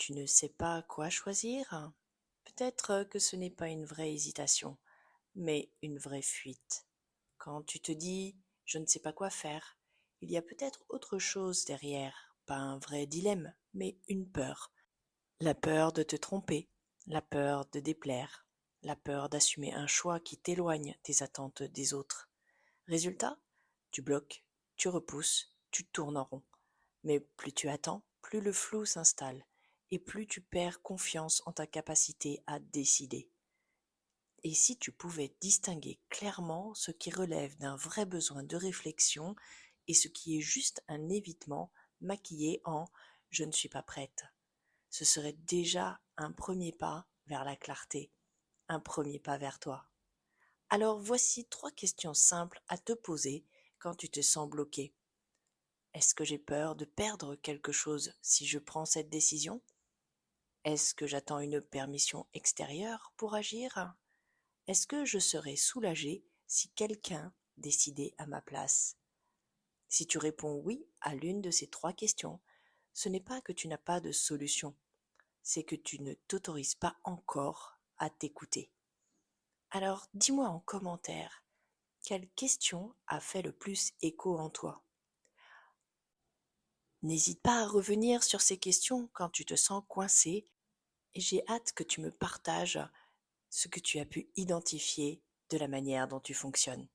Tu ne sais pas quoi choisir? Peut-être que ce n'est pas une vraie hésitation, mais une vraie fuite. Quand tu te dis je ne sais pas quoi faire, il y a peut-être autre chose derrière, pas un vrai dilemme, mais une peur. La peur de te tromper, la peur de déplaire, la peur d'assumer un choix qui t'éloigne des attentes des autres. Résultat, tu bloques, tu repousses, tu tournes en rond. Mais plus tu attends, plus le flou s'installe et plus tu perds confiance en ta capacité à décider. Et si tu pouvais distinguer clairement ce qui relève d'un vrai besoin de réflexion et ce qui est juste un évitement maquillé en je ne suis pas prête, ce serait déjà un premier pas vers la clarté, un premier pas vers toi. Alors voici 3 questions simples à te poser quand tu te sens bloqué. Est-ce que j'ai peur de perdre quelque chose si je prends cette décision? Est-ce que j'attends une permission extérieure pour agir? Est-ce que je serais soulagé si quelqu'un décidait à ma place? Si tu réponds oui à l'une de ces 3 questions, ce n'est pas que tu n'as pas de solution, c'est que tu ne t'autorises pas encore à t'écouter. Alors dis-moi en commentaire, quelle question a fait le plus écho en toi? N'hésite pas à revenir sur ces questions quand tu te sens coincé et j'ai hâte que tu me partages ce que tu as pu identifier de la manière dont tu fonctionnes.